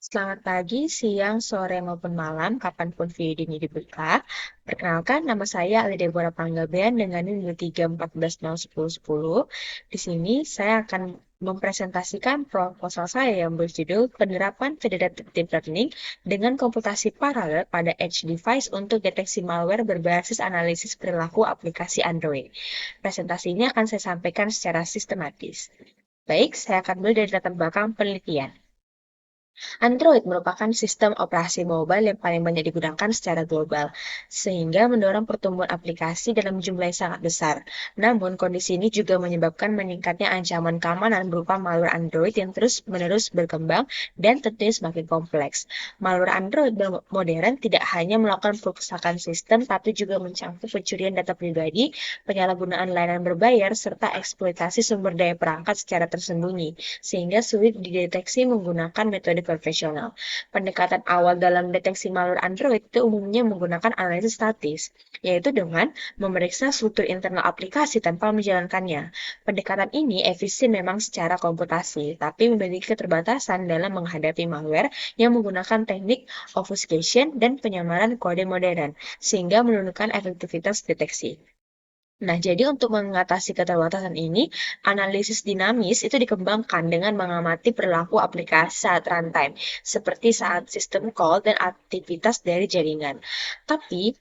Selamat pagi, siang, sore, maupun malam, kapanpun video ini dibuka. Perkenalkan, nama saya Ali Deborah Panggabean dengan NIM 314011010. Di sini saya akan mempresentasikan proposal saya yang berjudul Penerapan Federated Deep Learning dengan komputasi paralel pada edge device untuk deteksi malware berbasis analisis perilaku aplikasi Android. Presentasi ini akan saya sampaikan secara sistematis. Baik, saya akan mulai dari latar belakang penelitian. Android merupakan sistem operasi mobile yang paling banyak digunakan secara global, sehingga mendorong pertumbuhan aplikasi dalam jumlah yang sangat besar. Namun, kondisi ini juga menyebabkan meningkatnya ancaman keamanan berupa malware Android yang terus-menerus berkembang dan tentunya semakin kompleks. Malware Android modern tidak hanya melakukan perusakan sistem, tapi juga mencakup pencurian data pribadi, penyalahgunaan layanan berbayar, serta eksploitasi sumber daya perangkat secara tersembunyi sehingga sulit dideteksi menggunakan metode konvensional. Pendekatan awal dalam deteksi malware Android itu umumnya menggunakan analisis statis, yaitu dengan memeriksa struktur internal aplikasi tanpa menjalankannya. Pendekatan ini efisien memang secara komputasi, tapi memiliki keterbatasan dalam menghadapi malware yang menggunakan teknik obfuscation dan penyamaran kode modern, sehingga menurunkan efektivitas deteksi. Nah, jadi untuk mengatasi keterbatasan ini, analisis dinamis itu dikembangkan dengan mengamati perilaku aplikasi saat runtime, seperti saat sistem call dan aktivitas dari jaringan. Tapi,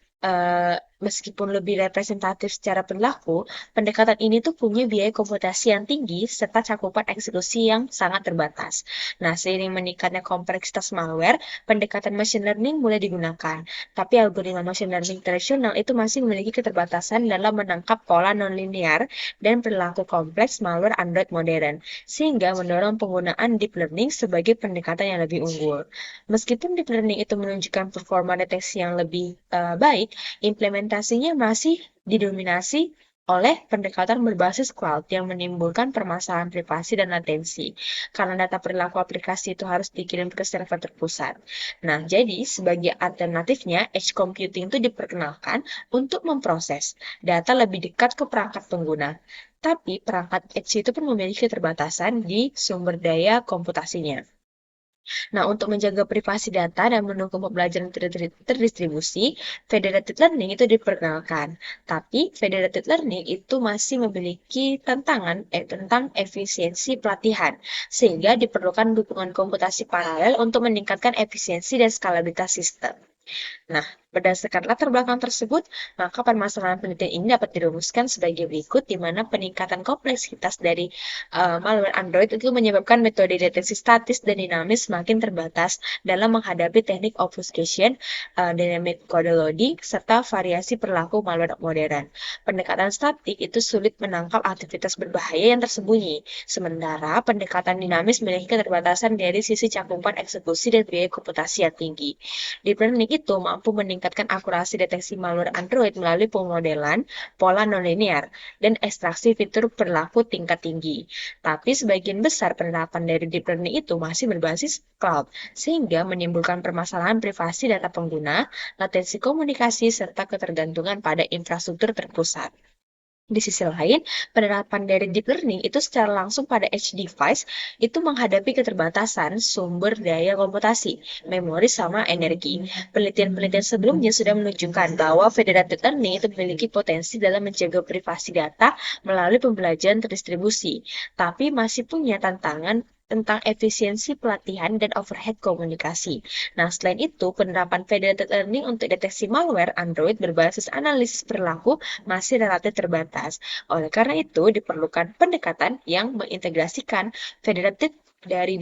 meskipun lebih representatif secara perilaku, pendekatan ini tuh punya biaya komputasi yang tinggi serta cakupan eksekusi yang sangat terbatas. Nah, seiring meningkatnya kompleksitas malware, pendekatan machine learning mulai digunakan. Tapi algoritma machine learning tradisional itu masih memiliki keterbatasan dalam menangkap pola nonlinear dan perilaku kompleks malware Android modern, sehingga mendorong penggunaan deep learning sebagai pendekatan yang lebih unggul. Meskipun deep learning itu menunjukkan performa deteksi yang lebih baik, implementasinya masih didominasi oleh pendekatan berbasis cloud yang menimbulkan permasalahan privasi dan latensi, karena data perilaku aplikasi itu harus dikirim ke server terpusat. Nah, jadi sebagai alternatifnya, edge computing itu diperkenalkan untuk memproses data lebih dekat ke perangkat pengguna. Tapi perangkat edge itu pun memiliki keterbatasan di sumber daya komputasinya. Nah, untuk menjaga privasi data dan mendukung pembelajaran terdistribusi, federated learning itu diperkenalkan. Tapi, federated learning itu masih memiliki tentang efisiensi pelatihan, sehingga diperlukan dukungan komputasi paralel untuk meningkatkan efisiensi dan skalabilitas sistem. Nah, berdasarkan latar belakang tersebut, maka permasalahan penelitian ini dapat dirumuskan sebagai berikut, di mana peningkatan kompleksitas dari malware Android itu menyebabkan metode deteksi statis dan dinamis semakin terbatas dalam menghadapi teknik obfuscation, dynamic code loading, serta variasi perilaku malware modern. Pendekatan statik itu sulit menangkap aktivitas berbahaya yang tersembunyi, sementara pendekatan dinamis memiliki keterbatasan dari sisi cakupan eksekusi dan biaya komputasi yang tinggi. Deep learning itu mampu meningkatkan akurasi deteksi malware Android melalui pemodelan pola nonlinear dan ekstraksi fitur perilaku tingkat tinggi. Tapi sebagian besar penerapan dari deep learning itu masih berbasis cloud, sehingga menimbulkan permasalahan privasi data pengguna, latensi komunikasi, serta ketergantungan pada infrastruktur terpusat. Di sisi lain, penerapan dari deep learning itu secara langsung pada edge device itu menghadapi keterbatasan sumber daya komputasi, memori sama energi. Penelitian-penelitian sebelumnya sudah menunjukkan bahwa federated learning itu memiliki potensi dalam menjaga privasi data melalui pembelajaran terdistribusi, tapi masih punya tantangan tentang efisiensi pelatihan dan overhead komunikasi. Nah, selain itu, penerapan federated learning untuk deteksi malware Android berbasis analisis perilaku masih relatif terbatas. Oleh karena itu, diperlukan pendekatan yang mengintegrasikan federated dari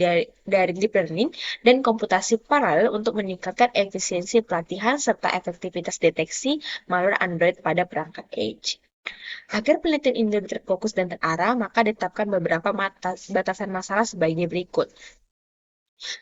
deep learning dan komputasi paralel untuk meningkatkan efisiensi pelatihan serta efektivitas deteksi malware Android pada perangkat edge. Agar penelitian ini lebih terfokus dan terarah, maka ditetapkan beberapa batasan masalah sebagai berikut.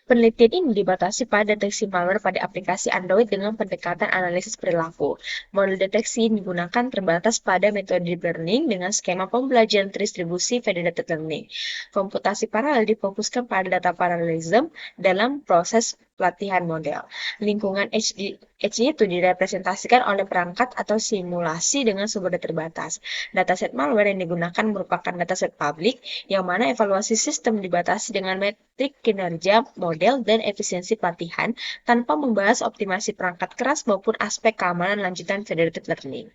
Penelitian ini dibatasi pada deteksi malware pada aplikasi Android dengan pendekatan analisis perilaku. Model deteksi yang digunakan terbatas pada metode deep learning dengan skema pembelajaran terdistribusi federated learning. Komputasi paralel difokuskan pada data parallelism dalam proses pelatihan model. Lingkungan Edge itu direpresentasikan oleh perangkat atau simulasi dengan sumber data terbatas. Dataset malware yang digunakan merupakan dataset publik, yang mana evaluasi sistem dibatasi dengan metrik kinerja model dan efisiensi pelatihan tanpa membahas optimasi perangkat keras maupun aspek keamanan lanjutan federated learning.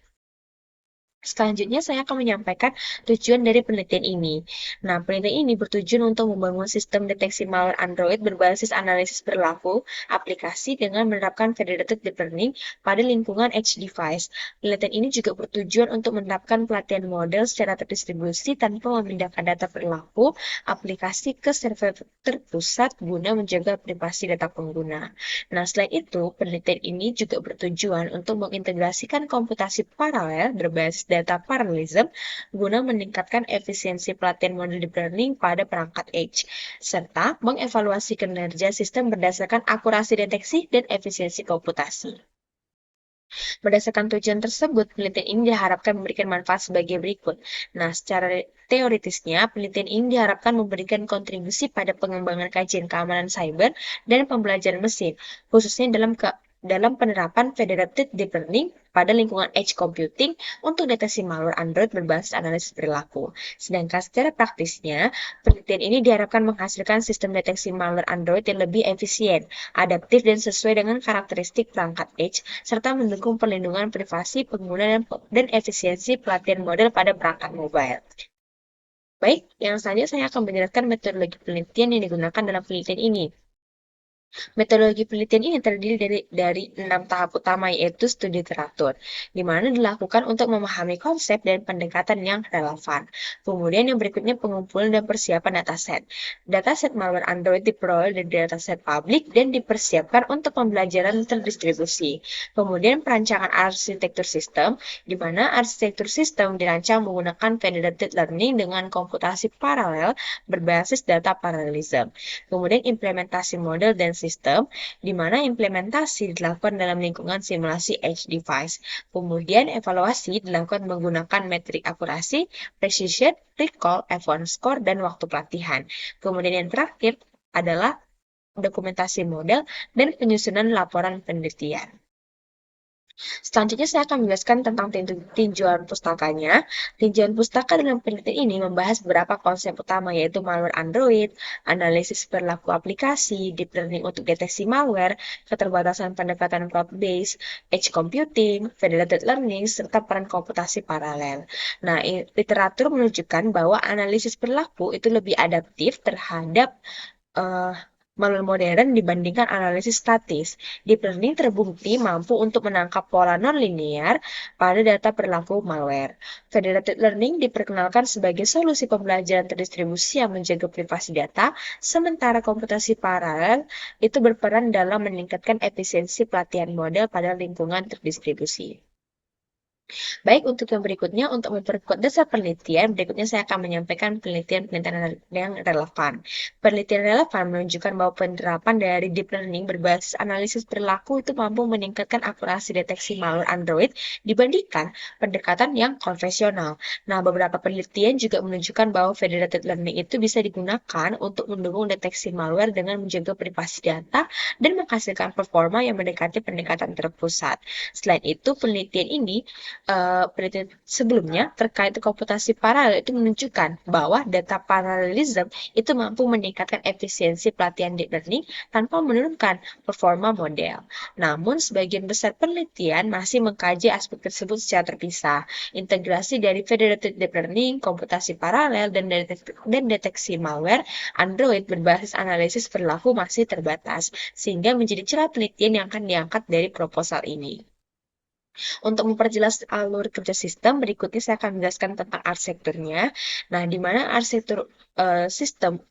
Selanjutnya, saya akan menyampaikan tujuan dari penelitian ini. Nah, penelitian ini bertujuan untuk membangun sistem deteksi malware Android berbasis analisis perilaku aplikasi dengan menerapkan federated deep learning pada lingkungan edge device. Penelitian ini juga bertujuan untuk menerapkan pelatihan model secara terdistribusi tanpa memindahkan data perilaku aplikasi ke server terpusat guna menjaga privasi data pengguna. Nah, selain itu, penelitian ini juga bertujuan untuk mengintegrasikan komputasi paralel berbasis data parallelism guna meningkatkan efisiensi pelatihan model deep learning pada perangkat edge, serta mengevaluasi kinerja sistem berdasarkan akurasi deteksi dan efisiensi komputasi. Berdasarkan tujuan tersebut, penelitian ini diharapkan memberikan manfaat sebagai berikut. Nah, secara teoritisnya, penelitian ini diharapkan memberikan kontribusi pada pengembangan kajian keamanan cyber dan pembelajaran mesin, khususnya dalam penerapan federated deep learning pada lingkungan edge computing untuk deteksi malware Android berbasis analisis perilaku. Sedangkan secara praktisnya, penelitian ini diharapkan menghasilkan sistem deteksi malware Android yang lebih efisien, adaptif, dan sesuai dengan karakteristik perangkat edge, serta mendukung perlindungan privasi pengguna dan efisiensi pelatihan model pada perangkat mobile. Baik, yang selanjutnya saya akan menjelaskan metodologi penelitian yang digunakan dalam penelitian ini. Metodologi penelitian ini terdiri dari 6 tahap utama, yaitu studi teratur, di mana dilakukan untuk memahami konsep dan pendekatan yang relevan. Kemudian yang berikutnya pengumpulan dan persiapan dataset. Dataset malware Android diperoleh dari dataset publik dan dipersiapkan untuk pembelajaran terdistribusi. Kemudian perancangan arsitektur sistem, di mana arsitektur sistem dirancang menggunakan federated learning dengan komputasi paralel berbasis data parallelism. Kemudian implementasi model dan sistem, di mana implementasi dilakukan dalam lingkungan simulasi edge device. Kemudian evaluasi dilakukan menggunakan metrik akurasi, precision, recall, F1 score, dan waktu pelatihan. Kemudian yang terakhir adalah dokumentasi model dan penyusunan laporan penelitian. Selanjutnya saya akan menjelaskan tentang tinjauan pustakanya. Tinjauan pustaka dalam penelitian ini membahas beberapa konsep utama, yaitu malware Android, analisis perilaku aplikasi, deep learning untuk deteksi malware, keterbatasan pendekatan cloud-based, edge computing, federated learning, serta peran komputasi paralel. Nah, literatur menunjukkan bahwa analisis perilaku itu lebih adaptif terhadap malware modern dibandingkan analisis statis. Deep learning terbukti mampu untuk menangkap pola nonlinear pada data perilaku malware. Federated learning diperkenalkan sebagai solusi pembelajaran terdistribusi yang menjaga privasi data, sementara komputasi paralel itu berperan dalam meningkatkan efisiensi pelatihan model pada lingkungan terdistribusi. Baik, untuk yang berikutnya, untuk memperkuat dasar penelitian, berikutnya saya akan menyampaikan penelitian-penelitian yang relevan. Penelitian relevan menunjukkan bahwa penerapan dari deep learning berbasis analisis perilaku itu mampu meningkatkan akurasi deteksi malware Android dibandingkan pendekatan yang konvensional. Nah, beberapa penelitian juga menunjukkan bahwa federated learning itu bisa digunakan untuk mendukung deteksi malware dengan menjaga privasi data dan menghasilkan performa yang mendekati pendekatan terpusat. Selain itu, penelitian sebelumnya terkait komputasi paralel itu menunjukkan bahwa data paralelism itu mampu meningkatkan efisiensi pelatihan deep learning tanpa menurunkan performa model. Namun, sebagian besar penelitian masih mengkaji aspek tersebut secara terpisah. Integrasi dari federated deep learning, komputasi paralel, dan deteksi malware Android berbasis analisis perilaku masih terbatas, sehingga menjadi celah penelitian yang akan diangkat dari proposal ini. Untuk memperjelas alur kerja sistem, berikutnya saya akan menjelaskan tentang arsitekturnya. Nah, di mana arsitektur sistem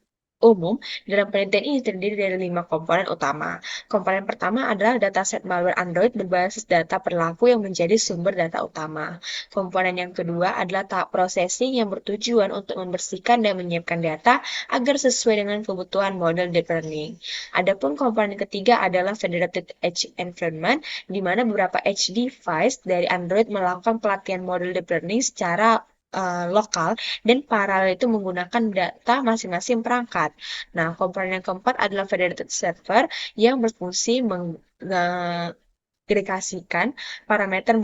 umum dalam penelitian ini terdiri dari 5 komponen utama. Komponen pertama adalah dataset malware Android berbasis data perilaku yang menjadi sumber data utama. Komponen yang kedua adalah tahap processing yang bertujuan untuk membersihkan dan menyiapkan data agar sesuai dengan kebutuhan model deep learning. Adapun komponen ketiga adalah federated edge environment, di mana beberapa edge device dari Android melakukan pelatihan model deep learning secara lokal dan paralel itu menggunakan data masing-masing perangkat. Nah, komponen yang keempat adalah federated server yang berfungsi mengagregasikan parameter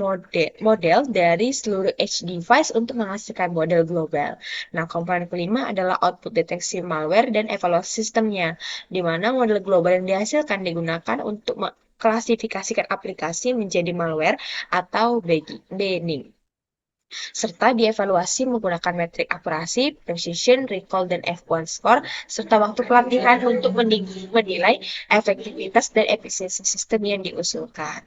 model dari seluruh edge device untuk menghasilkan model global. Nah, komponen kelima adalah output deteksi malware dan evaluasi sistemnya, di mana model global yang dihasilkan digunakan untuk mengklasifikasikan aplikasi menjadi malware atau banning, serta dievaluasi menggunakan metrik akurasi, precision, recall, dan F1 score, serta waktu pelatihan untuk menilai efektivitas dan efisiensi sistem yang diusulkan.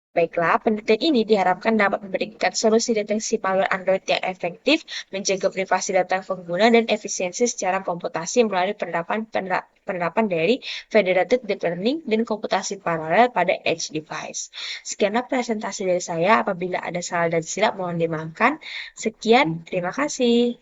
Baiklah, penelitian ini diharapkan dapat memberikan solusi deteksi malware Android yang efektif, menjaga privasi data pengguna, dan efisiensi secara komputasi melalui penerapan dari federated deep learning dan komputasi paralel pada edge device. Sekianlah presentasi dari saya. Apabila ada salah dan silap, mohon dimaafkan. Sekian, terima kasih.